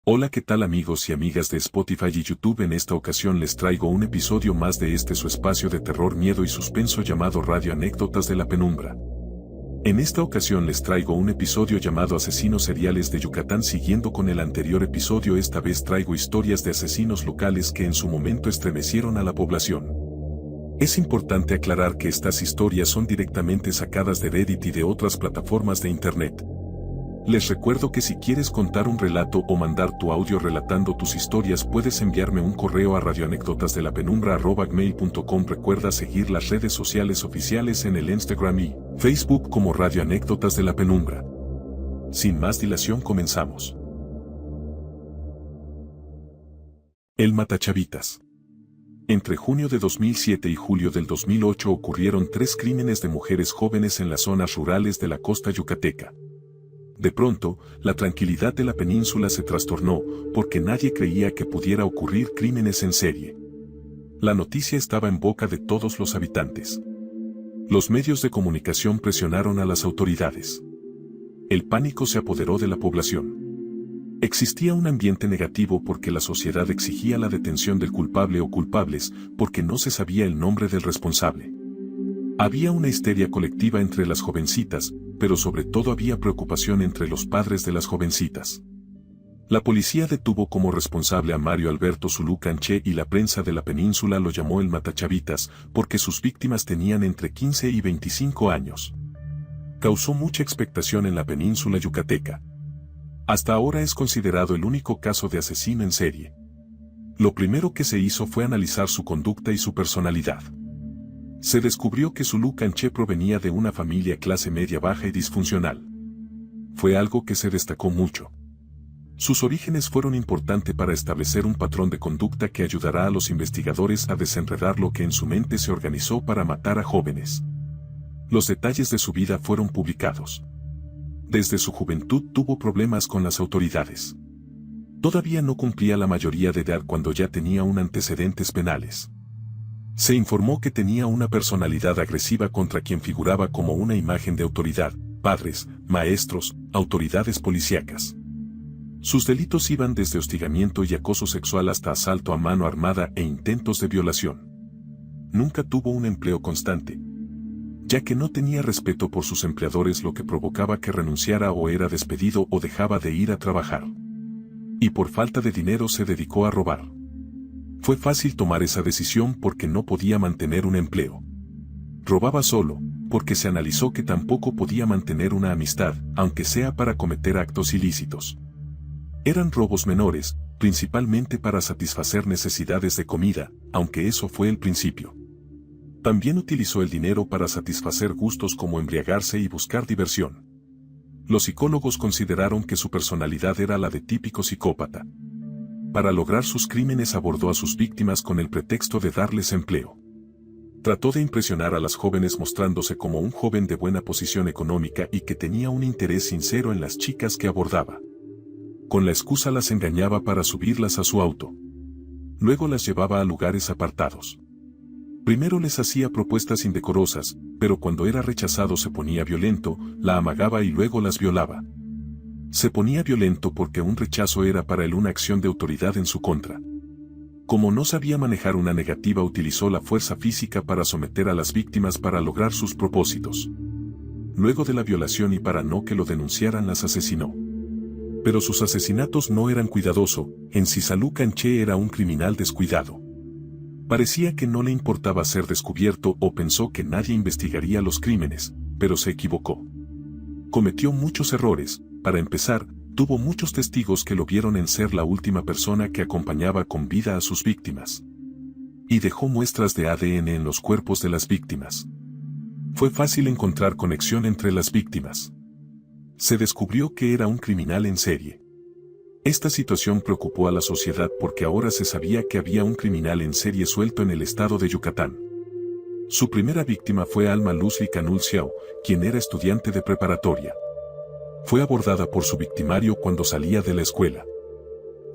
Hola, ¿qué tal amigos y amigas de Spotify y YouTube? En esta ocasión les traigo un episodio más de su espacio de terror, miedo y suspenso llamado Radio Anécdotas de la Penumbra. En esta ocasión les traigo un episodio llamado Asesinos Seriales de Yucatán. Siguiendo con el anterior episodio, esta vez traigo historias de asesinos locales que en su momento estremecieron a la población. Es importante aclarar que estas historias son directamente sacadas de Reddit y de otras plataformas de internet. Les recuerdo que si quieres contar un relato o mandar tu audio relatando tus historias, puedes enviarme un correo a radioanecdotasdelapenumbra@gmail.com. Recuerda seguir las redes sociales oficiales en el Instagram y Facebook como Radio Anécdotas de la Penumbra. Sin más dilación, comenzamos. El Matachavitas. Entre junio de 2007 y julio del 2008 ocurrieron 3 crímenes de mujeres jóvenes en las zonas rurales de la costa yucateca. De pronto, la tranquilidad de la península se trastornó, porque nadie creía que pudiera ocurrir crímenes en serie. La noticia estaba en boca de todos los habitantes. Los medios de comunicación presionaron a las autoridades. El pánico se apoderó de la población. Existía un ambiente negativo porque la sociedad exigía la detención del culpable o culpables, porque no se sabía el nombre del responsable. Había una histeria colectiva entre las jovencitas, pero sobre todo había preocupación entre los padres de las jovencitas. La policía detuvo como responsable a Mario Alberto Zulú Canché y la prensa de la península lo llamó el Matachavitas, porque sus víctimas tenían entre 15 y 25 años. Causó mucha expectación en la península yucateca. Hasta ahora es considerado el único caso de asesino en serie. Lo primero que se hizo fue analizar su conducta y su personalidad. Se descubrió que Zulú Canché provenía de una familia clase media baja y disfuncional. Fue algo que se destacó mucho. Sus orígenes fueron importantes para establecer un patrón de conducta que ayudará a los investigadores a desenredar lo que en su mente se organizó para matar a jóvenes. Los detalles de su vida fueron publicados. Desde su juventud tuvo problemas con las autoridades. Todavía no cumplía la mayoría de edad cuando ya tenía antecedentes penales. Se informó que tenía una personalidad agresiva contra quien figuraba como una imagen de autoridad, padres, maestros, autoridades policíacas. Sus delitos iban desde hostigamiento y acoso sexual hasta asalto a mano armada e intentos de violación. Nunca tuvo un empleo constante, ya que no tenía respeto por sus empleadores, lo que provocaba que renunciara o era despedido o dejaba de ir a trabajar. Y por falta de dinero se dedicó a robar. Fue fácil tomar esa decisión porque no podía mantener un empleo. Robaba solo, porque se analizó que tampoco podía mantener una amistad, aunque sea para cometer actos ilícitos. Eran robos menores, principalmente para satisfacer necesidades de comida, aunque eso fue el principio. También utilizó el dinero para satisfacer gustos como embriagarse y buscar diversión. Los psicólogos consideraron que su personalidad era la de típico psicópata. Para lograr sus crímenes abordó a sus víctimas con el pretexto de darles empleo. Trató de impresionar a las jóvenes mostrándose como un joven de buena posición económica y que tenía un interés sincero en las chicas que abordaba. Con la excusa las engañaba para subirlas a su auto. Luego las llevaba a lugares apartados. Primero les hacía propuestas indecorosas, pero cuando era rechazado se ponía violento, la amagaba y luego las violaba. Se ponía violento porque un rechazo era para él una acción de autoridad en su contra. Como no sabía manejar una negativa, utilizó la fuerza física para someter a las víctimas para lograr sus propósitos. Luego de la violación y para no que lo denunciaran, las asesinó. Pero sus asesinatos no eran cuidadosos, en sí Zulú Canché era un criminal descuidado. Parecía que no le importaba ser descubierto o pensó que nadie investigaría los crímenes, pero se equivocó. Cometió muchos errores. Para empezar, tuvo muchos testigos que lo vieron en ser la última persona que acompañaba con vida a sus víctimas. Y dejó muestras de ADN en los cuerpos de las víctimas. Fue fácil encontrar conexión entre las víctimas. Se descubrió que era un criminal en serie. Esta situación preocupó a la sociedad porque ahora se sabía que había un criminal en serie suelto en el estado de Yucatán. Su primera víctima fue Alma Luzli Canul Xiao, quien era estudiante de preparatoria. Fue abordada por su victimario cuando salía de la escuela.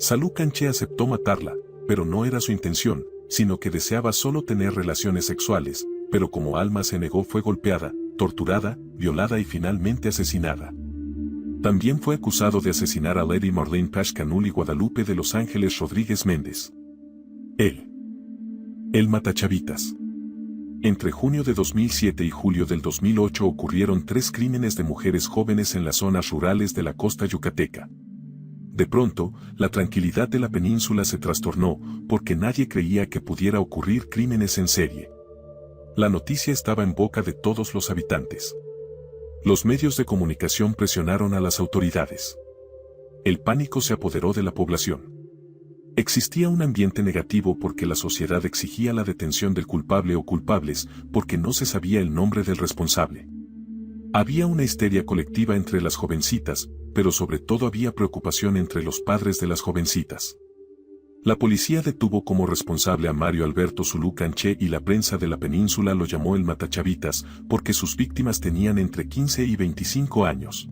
Zulú Canché aceptó matarla, pero no era su intención, sino que deseaba solo tener relaciones sexuales, pero como Alma se negó, fue golpeada, torturada, violada y finalmente asesinada. También fue acusado de asesinar a Lady Marlene Pashkanul y Guadalupe de Los Ángeles Rodríguez Méndez. El matachavitas. Entre junio de 2007 y julio del 2008 ocurrieron 3 crímenes de mujeres jóvenes en las zonas rurales de la costa yucateca. De pronto, la tranquilidad de la península se trastornó porque nadie creía que pudiera ocurrir crímenes en serie. La noticia estaba en boca de todos los habitantes. Los medios de comunicación presionaron a las autoridades. El pánico se apoderó de la población. Existía un ambiente negativo porque la sociedad exigía la detención del culpable o culpables porque no se sabía el nombre del responsable. Había una histeria colectiva entre las jovencitas, pero sobre todo había preocupación entre los padres de las jovencitas. La policía detuvo como responsable a Mario Alberto Zulú Canché y la prensa de la península lo llamó el matachavitas porque sus víctimas tenían entre 15 y 25 años.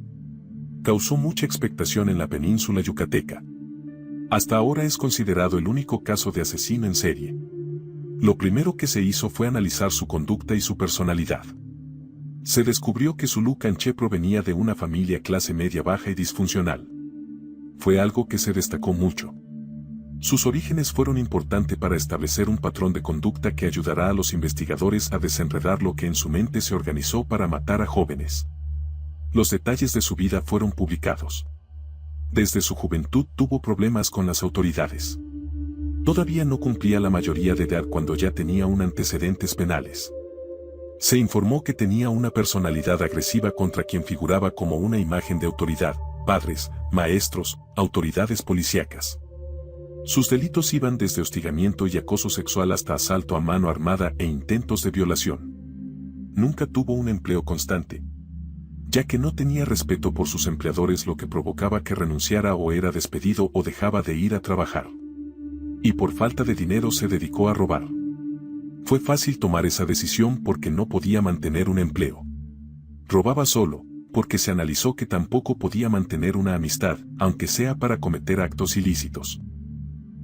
Causó mucha expectación en la península yucateca. Hasta ahora es considerado el único caso de asesino en serie. Lo primero que se hizo fue analizar su conducta y su personalidad. Se descubrió que Zulú Canché provenía de una familia clase media baja y disfuncional. Fue algo que se destacó mucho. Sus orígenes fueron importantes para establecer un patrón de conducta que ayudará a los investigadores a desenredar lo que en su mente se organizó para matar a jóvenes. Los detalles de su vida fueron publicados. Desde su juventud tuvo problemas con las autoridades. Todavía no cumplía la mayoría de edad cuando ya tenía antecedentes penales. Se informó que tenía una personalidad agresiva contra quien figuraba como una imagen de autoridad, padres, maestros, autoridades policíacas. Sus delitos iban desde hostigamiento y acoso sexual hasta asalto a mano armada e intentos de violación. Nunca tuvo un empleo constante, ya que no tenía respeto por sus empleadores, lo que provocaba que renunciara o era despedido o dejaba de ir a trabajar. Y por falta de dinero se dedicó a robar. Fue fácil tomar esa decisión porque no podía mantener un empleo. Robaba solo, porque se analizó que tampoco podía mantener una amistad, aunque sea para cometer actos ilícitos.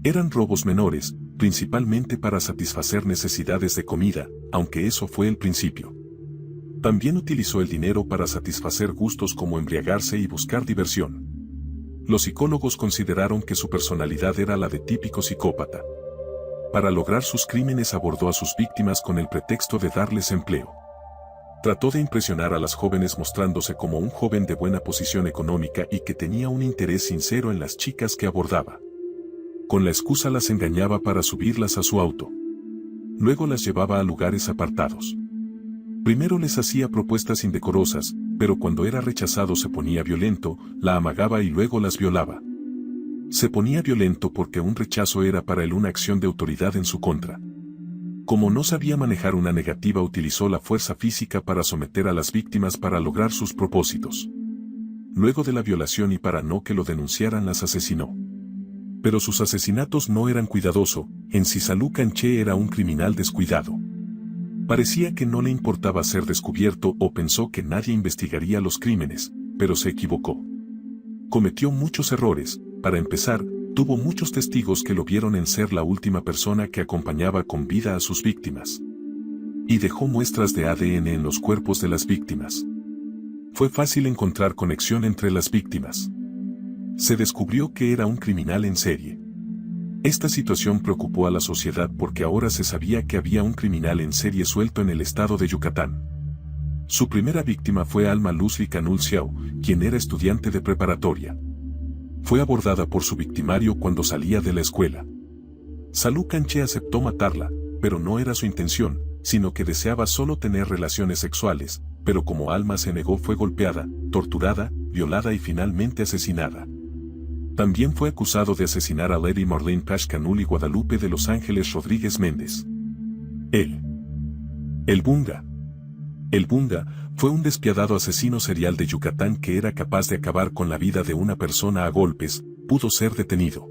Eran robos menores, principalmente para satisfacer necesidades de comida, aunque eso fue el principio. También utilizó el dinero para satisfacer gustos como embriagarse y buscar diversión. Los psicólogos consideraron que su personalidad era la de típico psicópata. Para lograr sus crímenes abordó a sus víctimas con el pretexto de darles empleo. Trató de impresionar a las jóvenes mostrándose como un joven de buena posición económica y que tenía un interés sincero en las chicas que abordaba. Con la excusa las engañaba para subirlas a su auto. Luego las llevaba a lugares apartados. Primero les hacía propuestas indecorosas, pero cuando era rechazado se ponía violento, la amagaba y luego las violaba. Se ponía violento porque un rechazo era para él una acción de autoridad en su contra. Como no sabía manejar una negativa, utilizó la fuerza física para someter a las víctimas para lograr sus propósitos. Luego de la violación y para no que lo denunciaran, las asesinó. Pero sus asesinatos no eran cuidadosos, en sí Zulú Canché era un criminal descuidado. Parecía que no le importaba ser descubierto o pensó que nadie investigaría los crímenes, pero se equivocó. Cometió muchos errores. Para empezar, tuvo muchos testigos que lo vieron en ser la última persona que acompañaba con vida a sus víctimas. Y dejó muestras de ADN en los cuerpos de las víctimas. Fue fácil encontrar conexión entre las víctimas. Se descubrió que era un criminal en serie. Esta situación preocupó a la sociedad porque ahora se sabía que había un criminal en serie suelto en el estado de Yucatán. Su primera víctima fue Alma Luzli Canul Xiao, quien era estudiante de preparatoria. Fue abordada por su victimario cuando salía de la escuela. Zulú Canché aceptó matarla, pero no era su intención, sino que deseaba solo tener relaciones sexuales, pero como Alma se negó fue golpeada, torturada, violada y finalmente asesinada. También fue acusado de asesinar a Lady Marlene Pashkanul y Guadalupe de Los Ángeles Rodríguez Méndez. El Bunga. El Bunga fue un despiadado asesino serial de Yucatán que era capaz de acabar con la vida de una persona a golpes. Pudo ser detenido.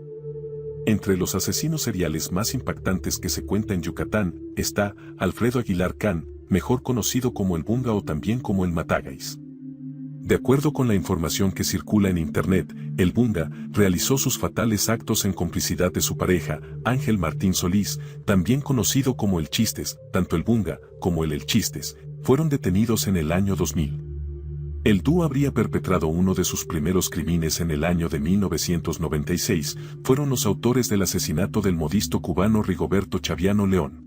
Entre los asesinos seriales más impactantes que se cuenta en Yucatán, está Alfredo Aguilar Can, mejor conocido como el Bunga o también como el Matagais. De acuerdo con la información que circula en internet, el Bunga realizó sus fatales actos en complicidad de su pareja, Ángel Martín Solís, también conocido como el Chistes. Tanto el Bunga como el Chistes fueron detenidos en el año 2000. El dúo habría perpetrado uno de sus primeros crímenes en el año de 1996, fueron los autores del asesinato del modisto cubano Rigoberto Chaviano León.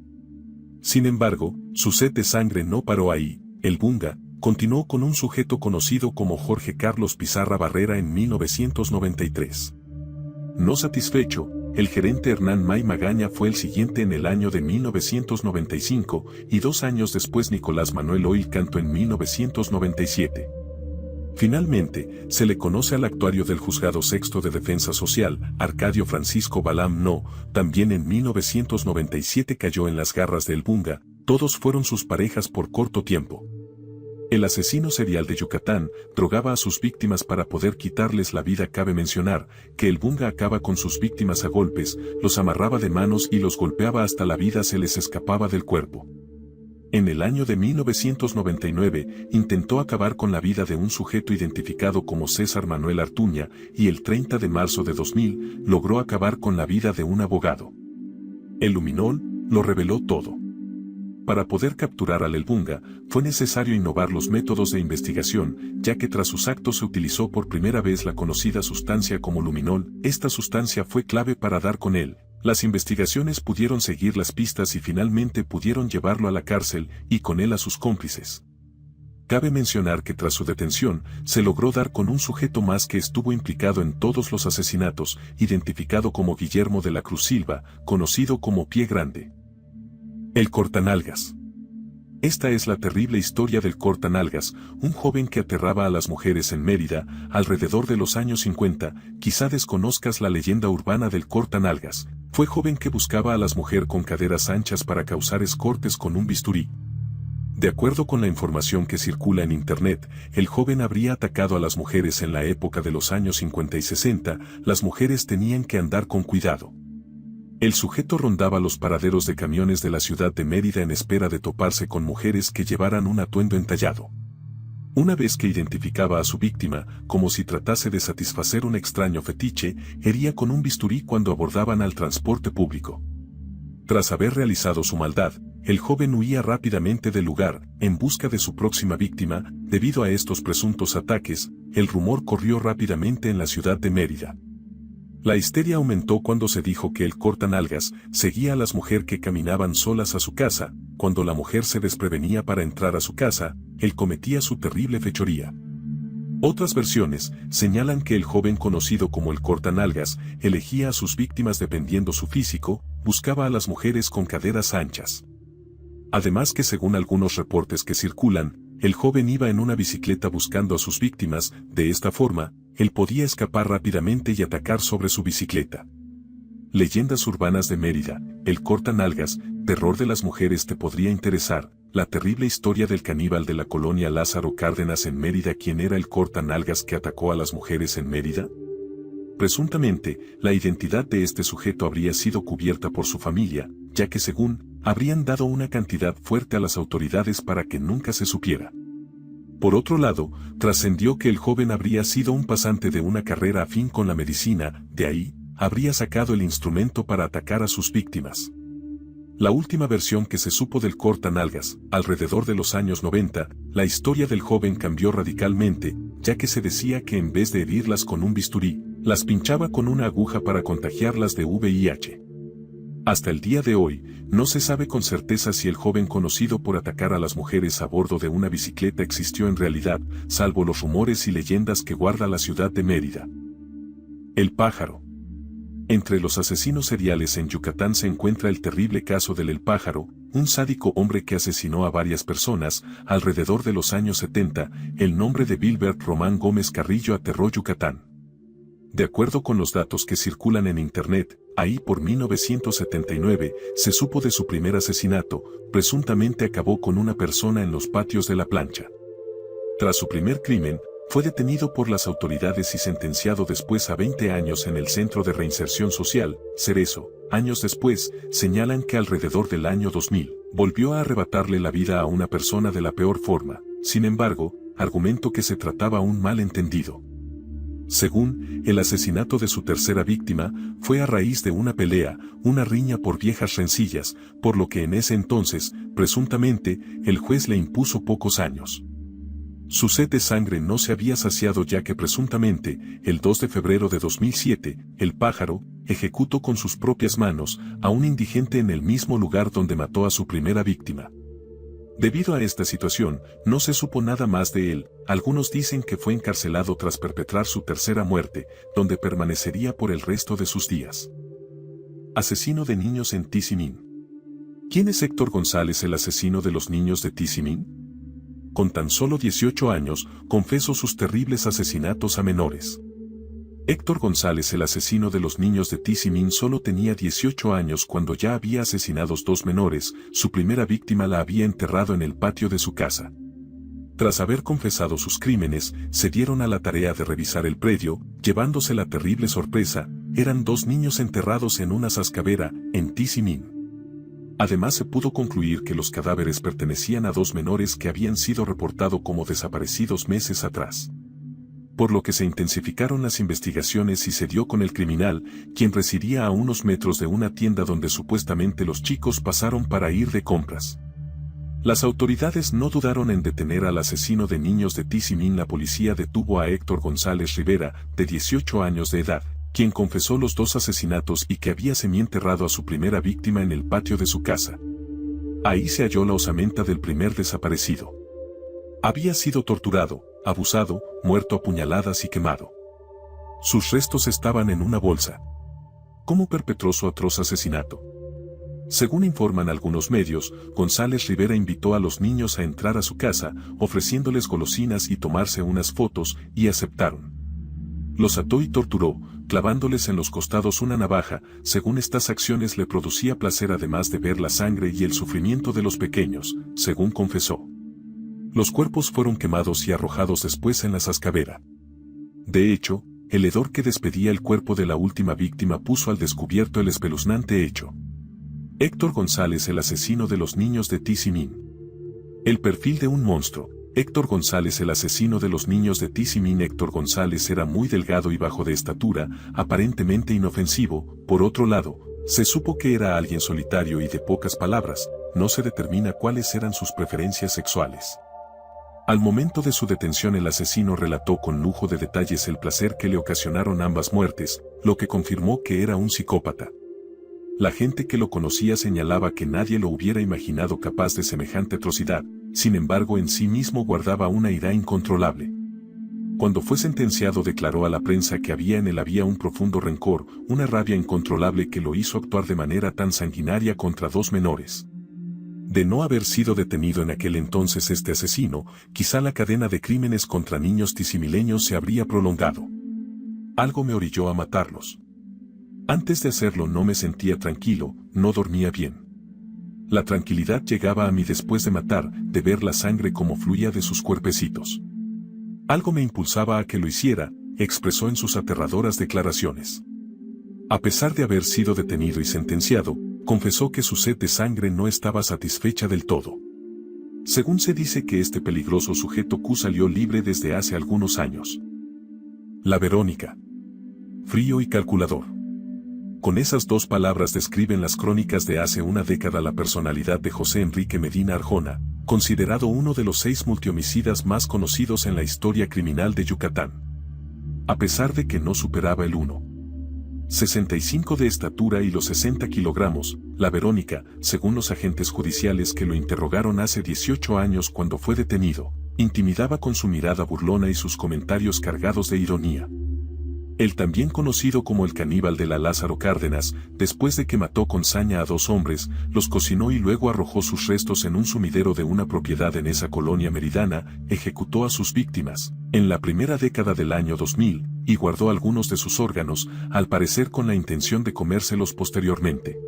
Sin embargo, su sed de sangre no paró ahí, el Bunga continuó con un sujeto conocido como Jorge Carlos Pizarra Barrera en 1993. No satisfecho, el gerente Hernán May Magaña fue el siguiente en el año de 1995 y 2 años después Nicolás Manuel Oil Canto en 1997. Finalmente, se le conoce al actuario del Juzgado Sexto de Defensa Social, Arcadio Francisco Balam No, también en 1997 cayó en las garras de El Bunga, todos fueron sus parejas por corto tiempo. El asesino serial de Yucatán drogaba a sus víctimas para poder quitarles la vida. Cabe mencionar que El Bunga acaba con sus víctimas a golpes, los amarraba de manos y los golpeaba hasta la vida se les escapaba del cuerpo. En el año de 1999, intentó acabar con la vida de un sujeto identificado como César Manuel Artuña, y el 30 de marzo de 2000, logró acabar con la vida de un abogado. El luminol lo reveló todo. Para poder capturar al El Bunga, fue necesario innovar los métodos de investigación, ya que tras sus actos se utilizó por primera vez la conocida sustancia como luminol. Esta sustancia fue clave para dar con él. Las investigaciones pudieron seguir las pistas y finalmente pudieron llevarlo a la cárcel y con él a sus cómplices. Cabe mencionar que tras su detención, se logró dar con un sujeto más que estuvo implicado en todos los asesinatos, identificado como Guillermo de la Cruz Silva, conocido como Pie Grande. El cortanalgas. Esta es la terrible historia del cortanalgas, un joven que aterraba a las mujeres en Mérida, alrededor de los años 50, quizá desconozcas la leyenda urbana del cortanalgas. Fue joven que buscaba a las mujeres con caderas anchas para causar cortes con un bisturí. De acuerdo con la información que circula en internet, el joven habría atacado a las mujeres en la época de los años 50 y 60, las mujeres tenían que andar con cuidado. El sujeto rondaba los paraderos de camiones de la ciudad de Mérida en espera de toparse con mujeres que llevaran un atuendo entallado. Una vez que identificaba a su víctima, como si tratase de satisfacer un extraño fetiche, hería con un bisturí cuando abordaban al transporte público. Tras haber realizado su maldad, el joven huía rápidamente del lugar, en busca de su próxima víctima. Debido a estos presuntos ataques, el rumor corrió rápidamente en la ciudad de Mérida. La histeria aumentó cuando se dijo que el cortanalgas seguía a las mujeres que caminaban solas a su casa. Cuando la mujer se desprevenía para entrar a su casa, él cometía su terrible fechoría. Otras versiones señalan que el joven conocido como el cortanalgas elegía a sus víctimas dependiendo su físico, buscaba a las mujeres con caderas anchas. Además que según algunos reportes que circulan, el joven iba en una bicicleta buscando a sus víctimas. De esta forma, él podía escapar rápidamente y atacar sobre su bicicleta. Leyendas urbanas de Mérida, el cortanalgas, terror de las mujeres. Te podría interesar la terrible historia del caníbal de la colonia Lázaro Cárdenas en Mérida. ¿Quién era el cortanalgas que atacó a las mujeres en Mérida? Presuntamente, la identidad de este sujeto habría sido cubierta por su familia, ya que según, habrían dado una cantidad fuerte a las autoridades para que nunca se supiera. Por otro lado, trascendió que el joven habría sido un pasante de una carrera afín con la medicina, de ahí, habría sacado el instrumento para atacar a sus víctimas. La última versión que se supo del cortanalgas, alrededor de los años 90, la historia del joven cambió radicalmente, ya que se decía que en vez de herirlas con un bisturí, las pinchaba con una aguja para contagiarlas de VIH. Hasta el día de hoy, no se sabe con certeza si el joven conocido por atacar a las mujeres a bordo de una bicicleta existió en realidad, salvo los rumores y leyendas que guarda la ciudad de Mérida. El pájaro. Entre los asesinos seriales en Yucatán se encuentra el terrible caso del El Pájaro, un sádico hombre que asesinó a varias personas. Alrededor de los años 70, el nombre de Bilbert Román Gómez Carrillo aterró Yucatán. De acuerdo con los datos que circulan en internet, ahí por 1979, se supo de su primer asesinato. Presuntamente acabó con una persona en los patios de la plancha. Tras su primer crimen, fue detenido por las autoridades y sentenciado después a 20 años en el Centro de Reinserción Social, Cerezo. Años después, señalan que alrededor del año 2000, volvió a arrebatarle la vida a una persona de la peor forma. Sin embargo, argumentó que se trataba un malentendido. Según, el asesinato de su tercera víctima fue a raíz de una pelea, una riña por viejas rencillas, por lo que en ese entonces, presuntamente, el juez le impuso pocos años. Su sed de sangre no se había saciado ya que presuntamente, el 2 de febrero de 2007, el pájaro, ejecutó con sus propias manos a un indigente en el mismo lugar donde mató a su primera víctima. Debido a esta situación, no se supo nada más de él. Algunos dicen que fue encarcelado tras perpetrar su tercera muerte, donde permanecería por el resto de sus días. Asesino de niños en Tizimín. ¿Quién es Héctor González, el asesino de los niños de Tizimín? Con tan solo 18 años, confesó sus terribles asesinatos a menores. Héctor González, el asesino de los niños de Tizimín, solo tenía 18 años cuando ya había asesinado dos menores. Su primera víctima la había enterrado en el patio de su casa. Tras haber confesado sus crímenes, se dieron a la tarea de revisar el predio, llevándose la terrible sorpresa: eran dos niños enterrados en una sascavera, en Tizimín. Además, se pudo concluir que los cadáveres pertenecían a dos menores que habían sido reportados como desaparecidos meses atrás. Por lo que se intensificaron las investigaciones y se dio con el criminal, quien residía a unos metros de una tienda donde supuestamente los chicos pasaron para ir de compras. Las autoridades no dudaron en detener al asesino de niños de Tizimín. La policía detuvo a Héctor González Rivera, de 18 años de edad, quien confesó los dos asesinatos y que había semienterrado a su primera víctima en el patio de su casa. Ahí se halló la osamenta del primer desaparecido. Había sido torturado, abusado, muerto a puñaladas y quemado. Sus restos estaban en una bolsa. ¿Cómo perpetró su atroz asesinato? Según informan algunos medios, González Rivera invitó a los niños a entrar a su casa, ofreciéndoles golosinas y tomarse unas fotos, y aceptaron. Los ató y torturó, clavándoles en los costados una navaja. Según estas acciones le producía placer, además de ver la sangre y el sufrimiento de los pequeños, según confesó. Los cuerpos fueron quemados y arrojados después en la sascavera. De hecho, el hedor que despedía el cuerpo de la última víctima puso al descubierto el espeluznante hecho. Héctor González, el asesino de los niños de Tizimín. El perfil de un monstruo. Héctor González, el asesino de los niños de Tizimín. Héctor González era muy delgado y bajo de estatura, aparentemente inofensivo. Por otro lado, se supo que era alguien solitario y de pocas palabras. No se determina cuáles eran sus preferencias sexuales. Al momento de su detención, el asesino relató con lujo de detalles el placer que le ocasionaron ambas muertes, lo que confirmó que era un psicópata. La gente que lo conocía señalaba que nadie lo hubiera imaginado capaz de semejante atrocidad. Sin embargo, en sí mismo guardaba una ira incontrolable. Cuando fue sentenciado, declaró a la prensa que en él había un profundo rencor, una rabia incontrolable que lo hizo actuar de manera tan sanguinaria contra dos menores. De no haber sido detenido en aquel entonces este asesino, quizá la cadena de crímenes contra niños tizimileños se habría prolongado. Algo me orilló a matarlos. Antes de hacerlo no me sentía tranquilo, no dormía bien. La tranquilidad llegaba a mí después de matar, de ver la sangre como fluía de sus cuerpecitos. Algo me impulsaba a que lo hiciera, expresó en sus aterradoras declaraciones. A pesar de haber sido detenido y sentenciado, confesó que su sed de sangre no estaba satisfecha del todo. Según se dice que este peligroso sujeto Q salió libre desde hace algunos años. La Verónica. Frío y calculador. Con esas dos palabras describen las crónicas de hace una década la personalidad de José Enrique Medina Arjona, considerado uno de los 6 multihomicidas más conocidos en la historia criminal de Yucatán. A pesar de que no superaba el 1,65 de estatura y los 60 kilogramos, la Verónica, según los agentes judiciales que lo interrogaron hace 18 años cuando fue detenido, intimidaba con su mirada burlona y sus comentarios cargados de ironía. El también conocido como el caníbal de la Lázaro Cárdenas, después de que mató con saña a 2 hombres, los cocinó y luego arrojó sus restos en un sumidero de una propiedad en esa colonia meridana, ejecutó a sus víctimas, en la primera década del año 2000, y guardó algunos de sus órganos, al parecer con la intención de comérselos posteriormente.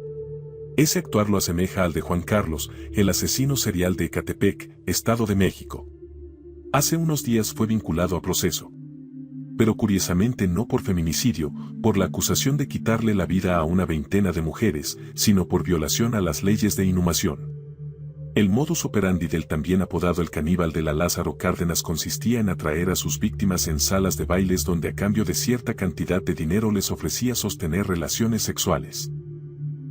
Ese actuar lo asemeja al de Juan Carlos, el asesino serial de Ecatepec, Estado de México. Hace unos días fue vinculado a proceso. Pero curiosamente no por feminicidio, por la acusación de quitarle la vida a una veintena de mujeres, sino por violación a las leyes de inhumación. El modus operandi del también apodado el caníbal de la Lázaro Cárdenas consistía en atraer a sus víctimas en salas de bailes donde a cambio de cierta cantidad de dinero les ofrecía sostener relaciones sexuales.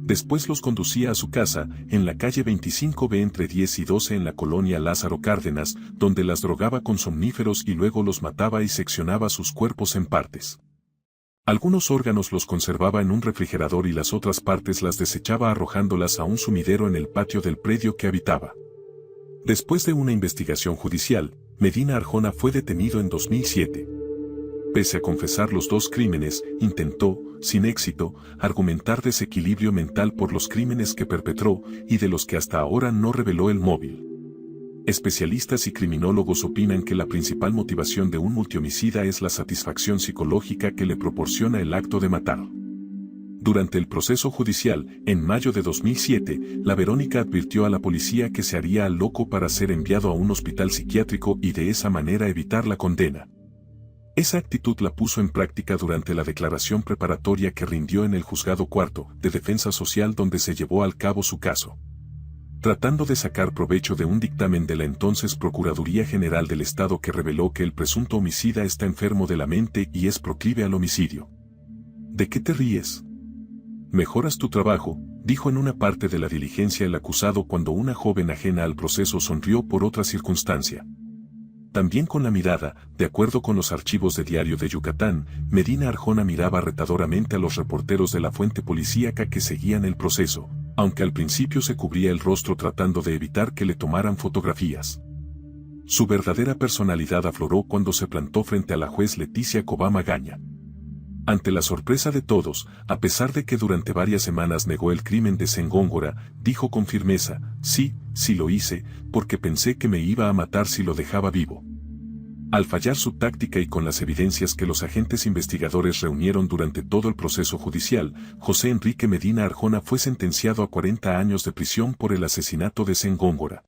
Después los conducía a su casa, en la calle 25B entre 10 y 12 en la colonia Lázaro Cárdenas, donde las drogaba con somníferos y luego los mataba y seccionaba sus cuerpos en partes. Algunos órganos los conservaba en un refrigerador y las otras partes las desechaba arrojándolas a un sumidero en el patio del predio que habitaba. Después de una investigación judicial, Medina Arjona fue detenido en 2007. Pese a confesar los dos crímenes, intentó, sin éxito, argumentar desequilibrio mental por los crímenes que perpetró y de los que hasta ahora no reveló el móvil. Especialistas y criminólogos opinan que la principal motivación de un multihomicida es la satisfacción psicológica que le proporciona el acto de matar. Durante el proceso judicial, en mayo de 2007, la Verónica advirtió a la policía que se haría al loco para ser enviado a un hospital psiquiátrico y de esa manera evitar la condena. Esa actitud la puso en práctica durante la declaración preparatoria que rindió en el Juzgado Cuarto de Defensa Social donde se llevó al cabo su caso. Tratando de sacar provecho de un dictamen de la entonces Procuraduría General del Estado que reveló que el presunto homicida está enfermo de la mente y es proclive al homicidio. ¿De qué te ríes? Mejoras tu trabajo, dijo en una parte de la diligencia el acusado cuando una joven ajena al proceso sonrió por otra circunstancia. También con la mirada, de acuerdo con los archivos de Diario de Yucatán, Medina Arjona miraba retadoramente a los reporteros de la fuente policíaca que seguían el proceso, aunque al principio se cubría el rostro tratando de evitar que le tomaran fotografías. Su verdadera personalidad afloró cuando se plantó frente a la juez Leticia Cobá Magaña. Ante la sorpresa de todos, a pesar de que durante varias semanas negó el crimen de Sengóngora, dijo con firmeza, sí lo hice, porque pensé que me iba a matar si lo dejaba vivo. Al fallar su táctica y con las evidencias que los agentes investigadores reunieron durante todo el proceso judicial, José Enrique Medina Arjona fue sentenciado a 40 años de prisión por el asesinato de Sengóngora.